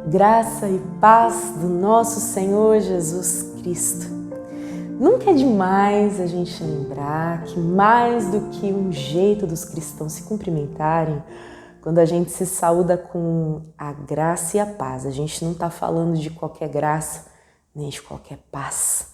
Graça e paz do nosso Senhor Jesus Cristo. Nunca é demais a gente lembrar que mais do que um jeito dos cristãos se cumprimentarem, quando a gente se saúda com a graça e a paz, a gente não está falando de qualquer graça, nem de qualquer paz,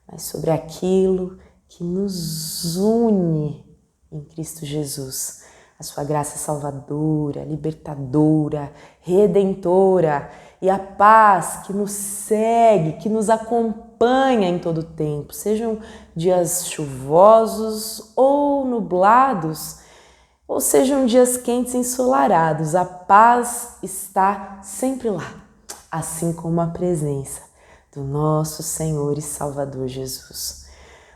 mas sobre aquilo que nos une em Cristo Jesus. A sua graça salvadora, libertadora, redentora e a paz que nos segue, que nos acompanha em todo o tempo, sejam dias chuvosos ou nublados, ou sejam dias quentes e ensolarados, a paz está sempre lá, assim como a presença do nosso Senhor e Salvador Jesus.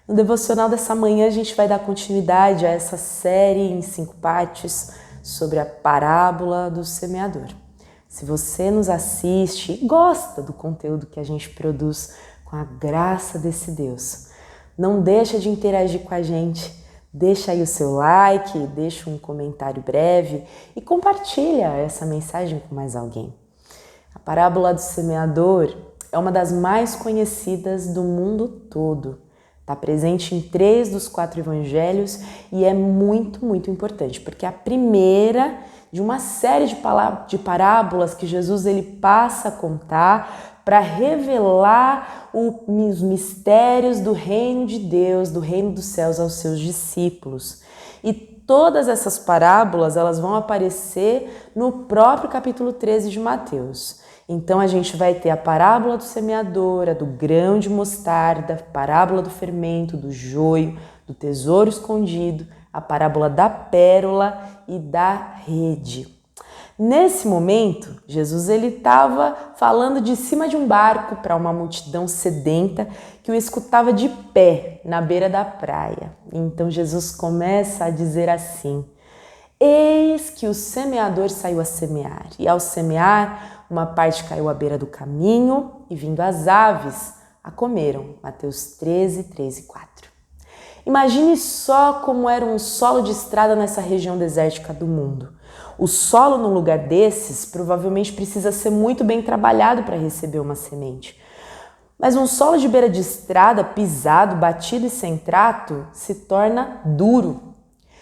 No devocional dessa manhã a gente vai dar continuidade a essa série em 5 partes sobre a parábola do semeador. Se você nos assiste e gosta do conteúdo que a gente produz com a graça desse Deus, não deixa de interagir com a gente, deixa aí o seu like, deixa um comentário breve e compartilha essa mensagem com mais alguém. A parábola do semeador é uma das mais conhecidas do mundo todo. Está presente em 3 dos 4 evangelhos e é muito importante, porque é a primeira de uma série de parábolas que Jesus ele passa a contar para revelar os mistérios do reino de Deus, do reino dos céus aos seus discípulos. E todas essas parábolas elas vão aparecer no próprio capítulo 13 de Mateus. Então a gente vai ter a parábola do semeador, a do grão de mostarda, a parábola do fermento, do joio, do tesouro escondido, a parábola da pérola e da rede. Nesse momento, Jesus ele estava falando de cima de um barco para uma multidão sedenta que o escutava de pé na beira da praia. Então Jesus começa a dizer assim: eis que o semeador saiu a semear, e ao semear, uma parte caiu à beira do caminho e vindo as aves a comeram. Mateus 13, 3 e 4. Imagine só como era um solo de estrada nessa região desértica do mundo. O solo num lugar desses provavelmente precisa ser muito bem trabalhado para receber uma semente. Mas um solo de beira de estrada, pisado, batido e sem trato, se torna duro.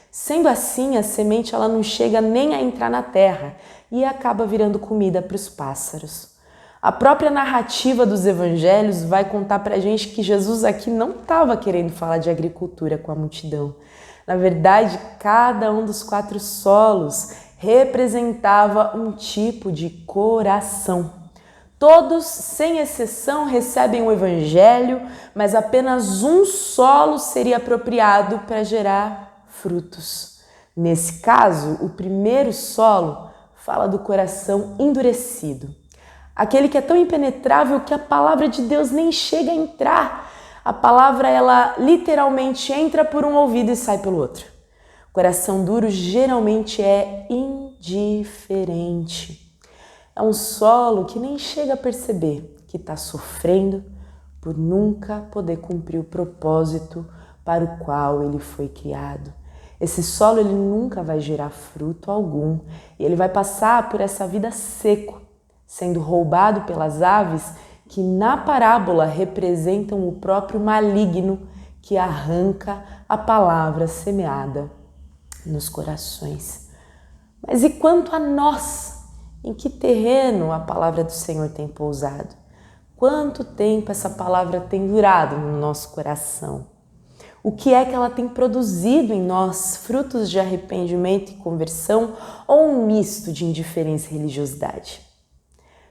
Sendo assim, a semente ela não chega nem a entrar na terra e acaba virando comida para os pássaros. A própria narrativa dos evangelhos vai contar para a gente que Jesus aqui não estava querendo falar de agricultura com a multidão. Na verdade, cada um dos 4 solos representava um tipo de coração. Todos, sem exceção, recebem o evangelho, mas apenas um solo seria apropriado para gerar frutos. Nesse caso, o primeiro solo fala do coração endurecido. Aquele que é tão impenetrável que a palavra de Deus nem chega a entrar. A palavra, ela literalmente entra por um ouvido e sai pelo outro. O coração duro geralmente é indiferente. É um solo que nem chega a perceber que está sofrendo por nunca poder cumprir o propósito para o qual ele foi criado. Esse solo ele nunca vai gerar fruto algum e ele vai passar por essa vida seco, sendo roubado pelas aves que na parábola representam o próprio maligno que arranca a palavra semeada nos corações. Mas e quanto a nós? Em que terreno a palavra do Senhor tem pousado? Quanto tempo essa palavra tem durado no nosso coração? O que é que ela tem produzido em nós? Frutos de arrependimento e conversão ou um misto de indiferença e religiosidade?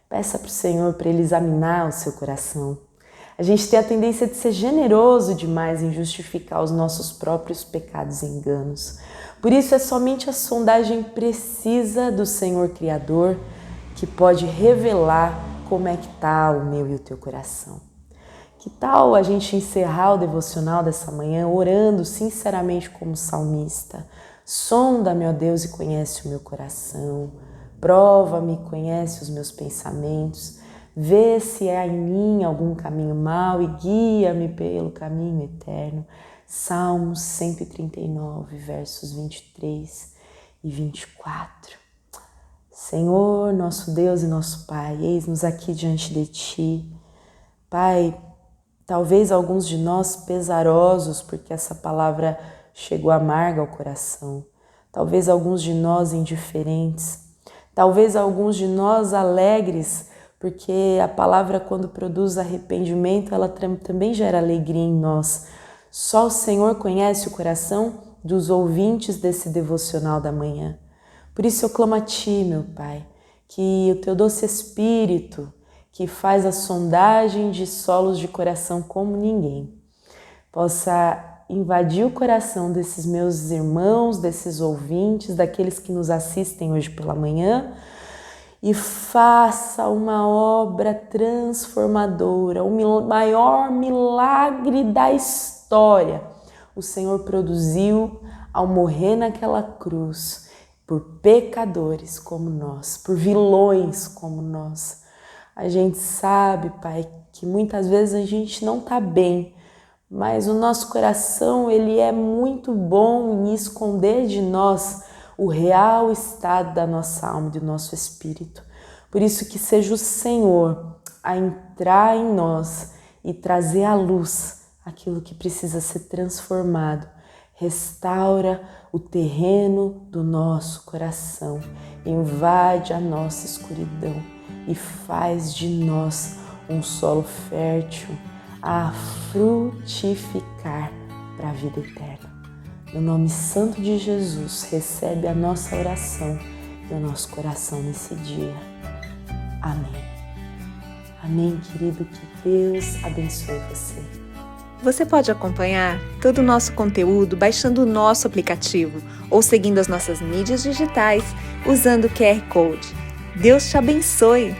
Peça para o Senhor para Ele examinar o seu coração. A gente tem a tendência de ser generoso demais em justificar os nossos próprios pecados e enganos. Por isso é somente a sondagem precisa do Senhor Criador que pode revelar como é que está o meu e o teu coração. Que tal a gente encerrar o devocional dessa manhã orando sinceramente como salmista? Sonda-me, ó Deus, e conhece o meu coração. Prova-me, conhece os meus pensamentos. Vê se há em mim algum caminho mau e guia-me pelo caminho eterno. Salmos 139, versos 23 e 24. Senhor, nosso Deus e nosso Pai, eis-nos aqui diante de Ti. Pai, talvez alguns de nós pesarosos, porque essa palavra chegou amarga ao coração. Talvez alguns de nós indiferentes. Talvez alguns de nós alegres, porque a palavra, quando produz arrependimento, ela também gera alegria em nós. Só o Senhor conhece o coração dos ouvintes desse devocional da manhã. Por isso eu clamo a Ti, meu Pai, que o Teu doce Espírito, que faz a sondagem de solos de coração como ninguém, possa invadir o coração desses meus irmãos, desses ouvintes, daqueles que nos assistem hoje pela manhã, e faça uma obra transformadora, o maior milagre da história. O Senhor produziu ao morrer naquela cruz por pecadores como nós, por vilões como nós. A gente sabe, Pai, que muitas vezes a gente não está bem, mas o nosso coração ele é muito bom em esconder de nós o real estado da nossa alma e do nosso espírito. Por isso que seja o Senhor a entrar em nós e trazer à luz aquilo que precisa ser transformado. Restaura o terreno do nosso coração, invade a nossa escuridão e faz de nós um solo fértil a frutificar para a vida eterna. No nome santo de Jesus, recebe a nossa oração e o nosso coração nesse dia. Amém. Amém, querido, que Deus abençoe você. Você pode acompanhar todo o nosso conteúdo baixando o nosso aplicativo ou seguindo as nossas mídias digitais usando o QR Code. Deus te abençoe!